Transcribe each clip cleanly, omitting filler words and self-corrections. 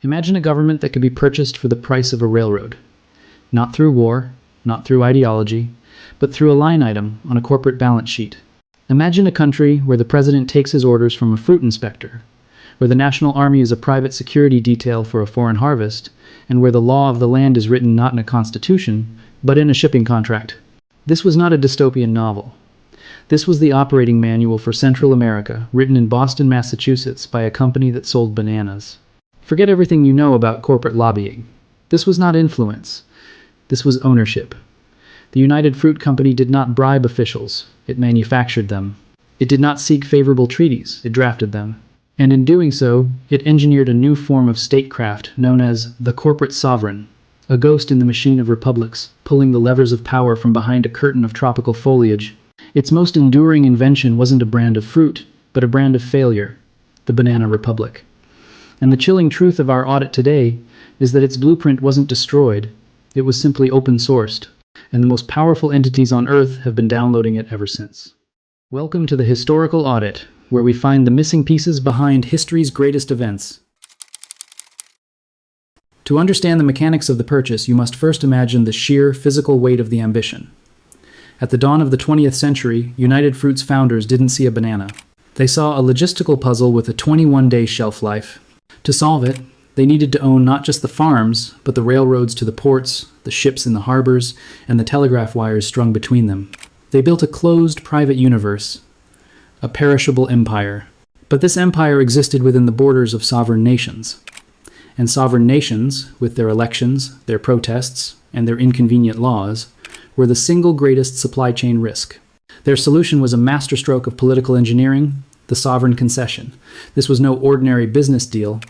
Imagine a government that could be purchased for the price of a railroad. Not through war, not through ideology, but through a line item on a corporate balance sheet. Imagine a country where the president takes his orders from a fruit inspector, where the national army is a private security detail for a foreign harvest, and where the law of the land is written not in a constitution, but in a shipping contract. This was not a dystopian novel. This was the operating manual for Central America, written in Boston, Massachusetts, by a company that sold bananas. Forget everything you know about corporate lobbying. This was not influence. This was ownership. The United Fruit Company did not bribe officials. It manufactured them. It did not seek favorable treaties. It drafted them. And in doing so, it engineered a new form of statecraft known as the corporate sovereign, a ghost in the machine of republics, pulling the levers of power from behind a curtain of tropical foliage. Its most enduring invention wasn't a brand of fruit, but a brand of failure, the banana republic. And the chilling truth of our audit today is that its blueprint wasn't destroyed, it was simply open-sourced, and the most powerful entities on Earth have been downloading it ever since. Welcome to the Historical Audit, where we find the missing pieces behind history's greatest events. To understand the mechanics of the purchase, you must first imagine the sheer physical weight of the ambition. At the dawn of the 20th century, United Fruit's founders didn't see a banana. They saw a logistical puzzle with a 21-day shelf life. To solve it, they needed to own not just the farms, but the railroads to the ports, the ships in the harbors, and the telegraph wires strung between them. They built a closed private universe, a perishable empire. But this empire existed within the borders of sovereign nations. And sovereign nations, with their elections, their protests, and their inconvenient laws, were the single greatest supply chain risk. Their solution was a masterstroke of political engineering, the Sovereign Concession. This was no ordinary business deal.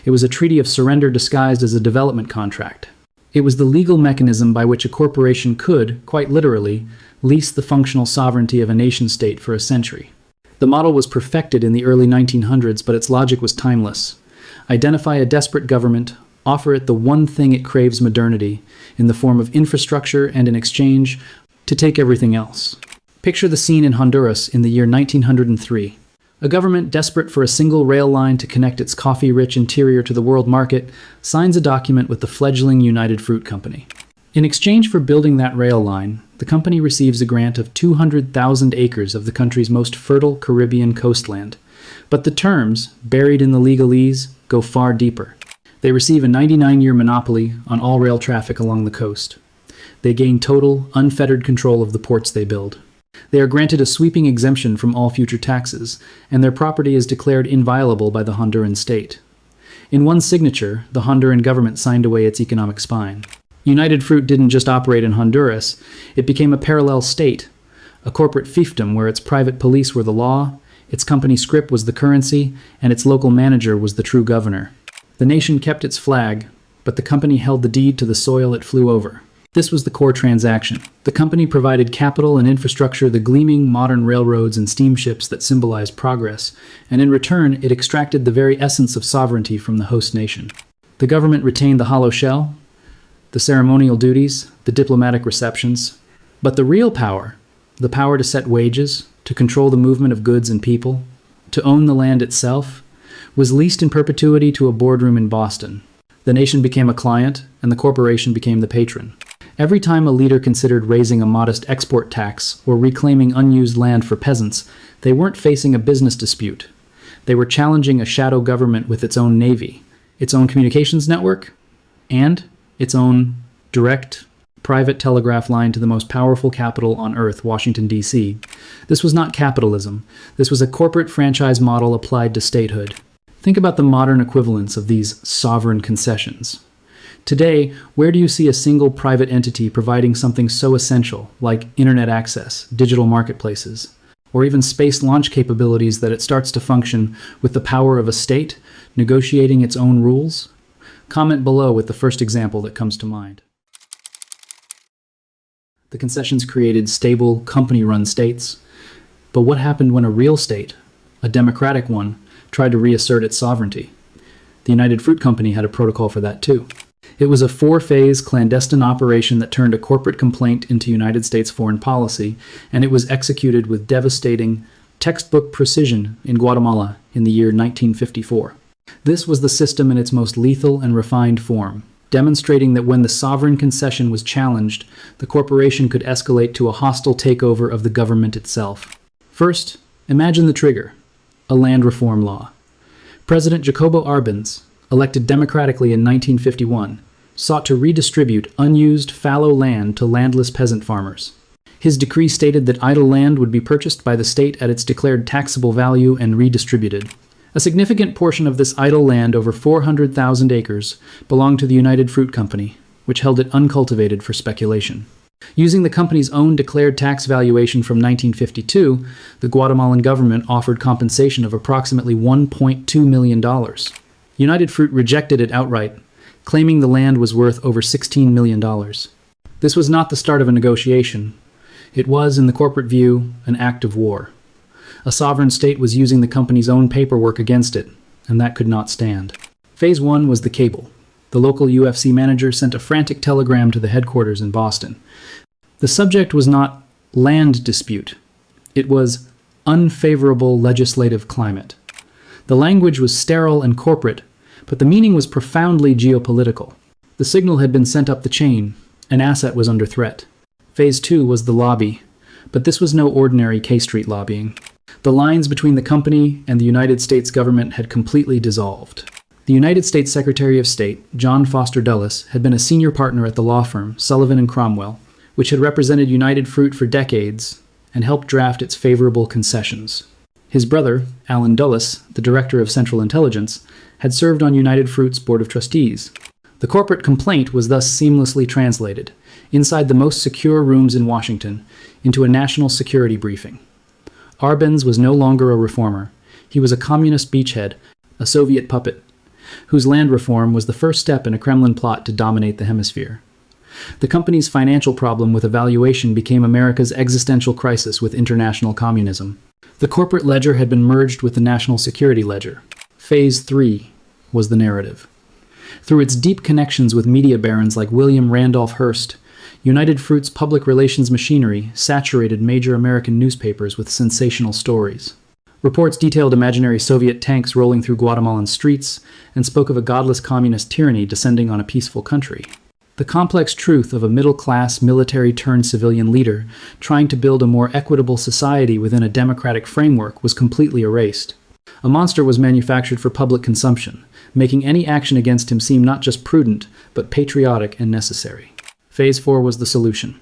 It was a treaty of surrender disguised as a development contract. It was the legal mechanism by which a corporation could, quite literally, lease the functional sovereignty of a nation-state for a century. The model was perfected in the early 1900s, but its logic was timeless. Identify a desperate government, offer it the one thing it craves: modernity, in the form of infrastructure, and in exchange, to take everything else. Picture the scene in Honduras in the year 1903. A government desperate for a single rail line to connect its coffee-rich interior to the world market signs a document with the fledgling United Fruit Company. In exchange for building that rail line, the company receives a grant of 200,000 acres of the country's most fertile Caribbean coastland. But the terms, buried in the legalese, go far deeper. They receive a 99-year monopoly on all rail traffic along the coast. They gain total, unfettered control of the ports they build. They are granted a sweeping exemption from all future taxes, and their property is declared inviolable by the Honduran state. In one signature, the Honduran government signed away its economic spine. United Fruit didn't just operate in Honduras, it became a parallel state, a corporate fiefdom where its private police were the law, its company scrip was the currency, and its local manager was the true governor. The nation kept its flag, but the company held the deed to the soil it flew over. This was the core transaction. The company provided capital and infrastructure, the gleaming modern railroads and steamships that symbolized progress, and in return it extracted the very essence of sovereignty from the host nation. The government retained the hollow shell, the ceremonial duties, the diplomatic receptions, but the real power, the power to set wages, to control the movement of goods and people, to own the land itself, was leased in perpetuity to a boardroom in Boston. The nation became a client, and the corporation became the patron. Every time a leader considered raising a modest export tax or reclaiming unused land for peasants, they weren't facing a business dispute. They were challenging a shadow government with its own navy, its own communications network, and its own direct, private telegraph line to the most powerful capital on Earth, Washington, D.C. This was not capitalism. This was a corporate franchise model applied to statehood. Think about the modern equivalents of these sovereign concessions. Today, where do you see a single private entity providing something so essential, like internet access, digital marketplaces, or even space launch capabilities that it starts to function with the power of a state, negotiating its own rules? Comment below with the first example that comes to mind. The concessions created stable, company-run states. But what happened when a real state, a democratic one, tried to reassert its sovereignty? The United Fruit Company had a protocol for that too. It was a 4-phase clandestine operation that turned a corporate complaint into United States foreign policy, and it was executed with devastating, textbook precision in Guatemala in the year 1954. This was the system in its most lethal and refined form, demonstrating that when the Sovereign Concession was challenged, the corporation could escalate to a hostile takeover of the government itself. First, imagine the trigger: a land reform law. President Jacobo Arbenz, elected democratically in 1951, sought to redistribute unused, fallow land to landless peasant farmers. His decree stated that idle land would be purchased by the state at its declared taxable value and redistributed. A significant portion of this idle land, over 400,000 acres, belonged to the United Fruit Company, which held it uncultivated for speculation. Using the company's own declared tax valuation from 1952, the Guatemalan government offered compensation of approximately $1.2 million. United Fruit rejected it outright, claiming the land was worth over $16 million. This was not the start of a negotiation. It was, in the corporate view, an act of war. A sovereign state was using the company's own paperwork against it, and that could not stand. Phase 1 was the cable. The local UFC manager sent a frantic telegram to the headquarters in Boston. The subject was not land dispute. It was unfavorable legislative climate. The language was sterile and corporate, but the meaning was profoundly geopolitical. The signal had been sent up the chain. An asset was under threat. Phase 2 was the lobby, but this was no ordinary K Street lobbying. The lines between the company and the United States government had completely dissolved. The United States Secretary of State, John Foster Dulles, had been a senior partner at the law firm Sullivan & Cromwell, which had represented United Fruit for decades and helped draft its favorable concessions. His brother, Alan Dulles, the Director of Central Intelligence, had served on United Fruit's Board of Trustees. The corporate complaint was thus seamlessly translated, inside the most secure rooms in Washington, into a national security briefing. Arbenz was no longer a reformer. He was a communist beachhead, a Soviet puppet, whose land reform was the first step in a Kremlin plot to dominate the hemisphere. The company's financial problem with evaluation became America's existential crisis with international communism. The corporate ledger had been merged with the national security ledger. Phase 3 was the narrative. Through its deep connections with media barons like William Randolph Hearst, United Fruit's public relations machinery saturated major American newspapers with sensational stories. Reports detailed imaginary Soviet tanks rolling through Guatemalan streets and spoke of a godless communist tyranny descending on a peaceful country. The complex truth of a middle-class, military-turned-civilian leader trying to build a more equitable society within a democratic framework was completely erased. A monster was manufactured for public consumption, making any action against him seem not just prudent, but patriotic and necessary. Phase 4 was the solution.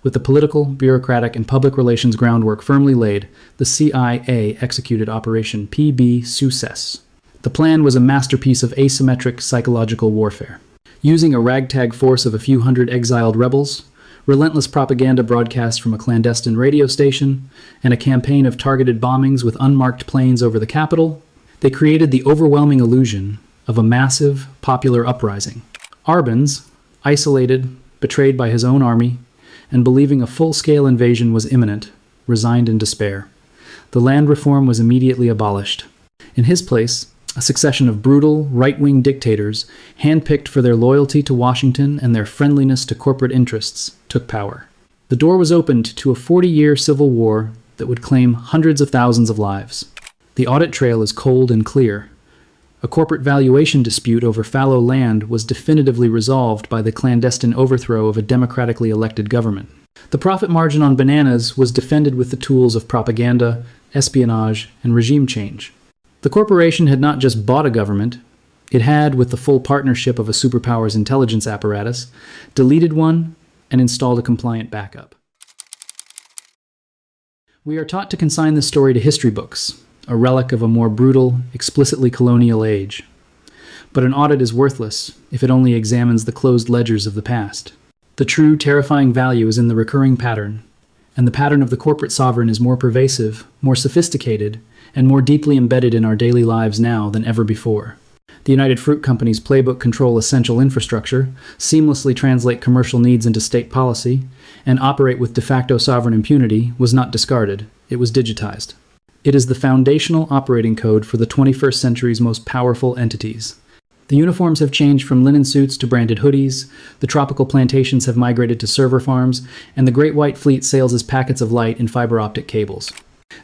With the political, bureaucratic, and public relations groundwork firmly laid, the CIA executed Operation PB Success. The plan was a masterpiece of asymmetric psychological warfare. Using a ragtag force of a few hundred exiled rebels, relentless propaganda broadcast from a clandestine radio station, and a campaign of targeted bombings with unmarked planes over the capital, they created the overwhelming illusion of a massive, popular uprising. Arbenz, isolated, betrayed by his own army, and believing a full-scale invasion was imminent, resigned in despair. The land reform was immediately abolished. In his place, a succession of brutal, right-wing dictators, handpicked for their loyalty to Washington and their friendliness to corporate interests, took power. The door was opened to a 40-year civil war that would claim hundreds of thousands of lives. The audit trail is cold and clear. A corporate valuation dispute over fallow land was definitively resolved by the clandestine overthrow of a democratically elected government. The profit margin on bananas was defended with the tools of propaganda, espionage, and regime change. The corporation had not just bought a government, it had, with the full partnership of a superpower's intelligence apparatus, deleted one and installed a compliant backup. We are taught to consign this story to history books, a relic of a more brutal, explicitly colonial age. But an audit is worthless if it only examines the closed ledgers of the past. The true, terrifying value is in the recurring pattern, and the pattern of the corporate sovereign is more pervasive, more sophisticated, and more deeply embedded in our daily lives now than ever before. The United Fruit Company's playbook control essential infrastructure, seamlessly translate commercial needs into state policy, and operate with de facto sovereign impunity was not discarded, it was digitized. It is the foundational operating code for the 21st century's most powerful entities. The uniforms have changed from linen suits to branded hoodies, the tropical plantations have migrated to server farms, and the Great White Fleet sails as packets of light in fiber optic cables.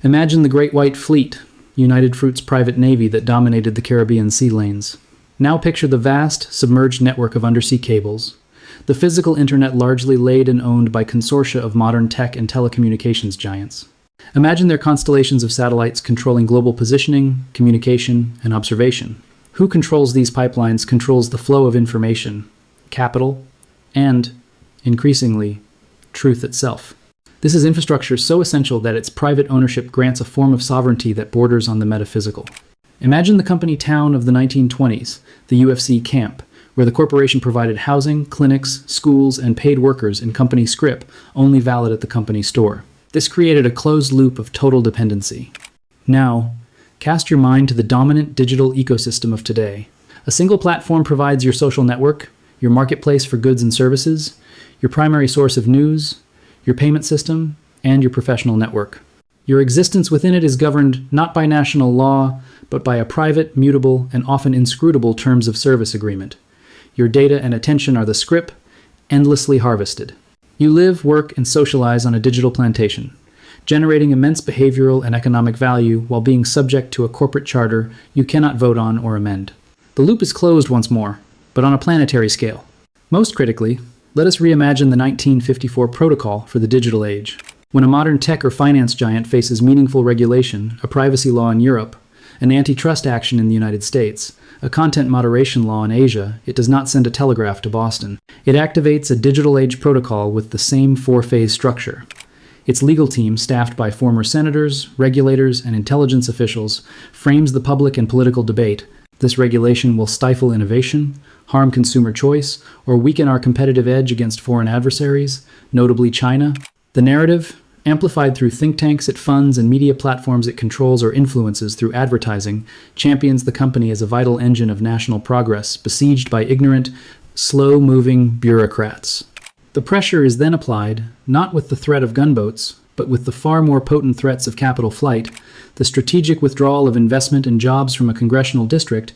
Imagine the Great White Fleet, United Fruit's private navy that dominated the Caribbean sea lanes. Now picture the vast, submerged network of undersea cables, the physical internet largely laid and owned by consortia of modern tech and telecommunications giants. Imagine their constellations of satellites controlling global positioning, communication, and observation. Who controls these pipelines controls the flow of information, capital, and, increasingly, truth itself. This is infrastructure so essential that its private ownership grants a form of sovereignty that borders on the metaphysical. Imagine the company town of the 1920s, the UFC camp, where the corporation provided housing, clinics, schools, and paid workers in company scrip, only valid at the company store. This created a closed loop of total dependency. Now, cast your mind to the dominant digital ecosystem of today. A single platform provides your social network, your marketplace for goods and services, your primary source of news, your payment system, and your professional network. Your existence within it is governed not by national law, but by a private, mutable, and often inscrutable terms of service agreement. Your data and attention are the scrip, endlessly harvested. You live, work, and socialize on a digital plantation, generating immense behavioral and economic value while being subject to a corporate charter you cannot vote on or amend. The loop is closed once more, but on a planetary scale. Most critically, let us reimagine the 1954 protocol for the digital age. When a modern tech or finance giant faces meaningful regulation, a privacy law in Europe, an antitrust action in the United States, a content moderation law in Asia, it does not send a telegraph to Boston. It activates a digital age protocol with the same four-phase structure. Its legal team, staffed by former senators, regulators, and intelligence officials, frames the public and political debate. This regulation will stifle innovation, harm consumer choice, or weaken our competitive edge against foreign adversaries, notably China. The narrative, amplified through think tanks it funds and media platforms it controls or influences through advertising, champions the company as a vital engine of national progress, besieged by ignorant, slow-moving bureaucrats. The pressure is then applied, not with the threat of gunboats, but with the far more potent threats of capital flight, the strategic withdrawal of investment and jobs from a congressional district,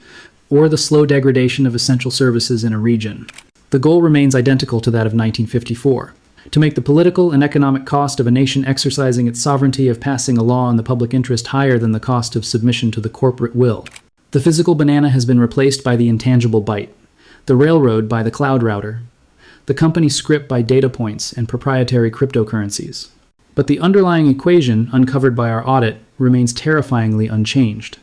or the slow degradation of essential services in a region. The goal remains identical to that of 1954. To make the political and economic cost of a nation exercising its sovereignty of passing a law in the public interest higher than the cost of submission to the corporate will. The physical banana has been replaced by the intangible byte, the railroad by the cloud router, the company script by data points and proprietary cryptocurrencies. But the underlying equation, uncovered by our audit, remains terrifyingly unchanged.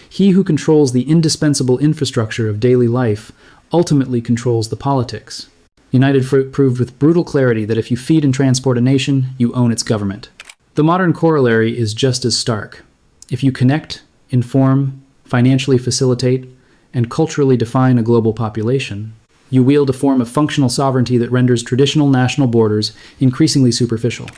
He who controls the indispensable infrastructure of daily life ultimately controls the politics. United Fruit proved with brutal clarity that if you feed and transport a nation, you own its government. The modern corollary is just as stark. If you connect, inform, financially facilitate, and culturally define a global population, you wield a form of functional sovereignty that renders traditional national borders increasingly superficial.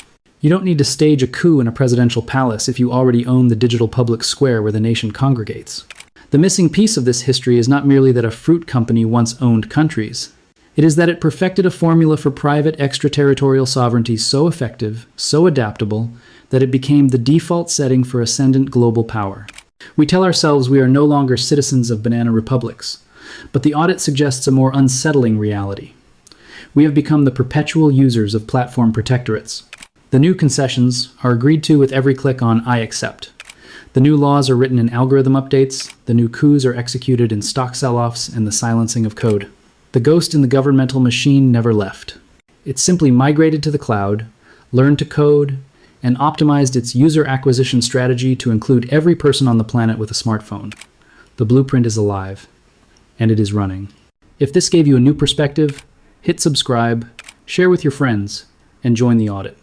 You don't need to stage a coup in a presidential palace if you already own the digital public square where the nation congregates. The missing piece of this history is not merely that a fruit company once owned countries. It is that it perfected a formula for private extraterritorial sovereignty so effective, so adaptable, that it became the default setting for ascendant global power. We tell ourselves we are no longer citizens of banana republics, but the audit suggests a more unsettling reality. We have become the perpetual users of platform protectorates. The new concessions are agreed to with every click on I accept. The new laws are written in algorithm updates, the new coups are executed in stock sell-offs and the silencing of code. The ghost in the governmental machine never left. It simply migrated to the cloud, learned to code, and optimized its user acquisition strategy to include every person on the planet with a smartphone. The blueprint is alive, and it is running. If this gave you a new perspective, hit subscribe, share with your friends, and join the audit.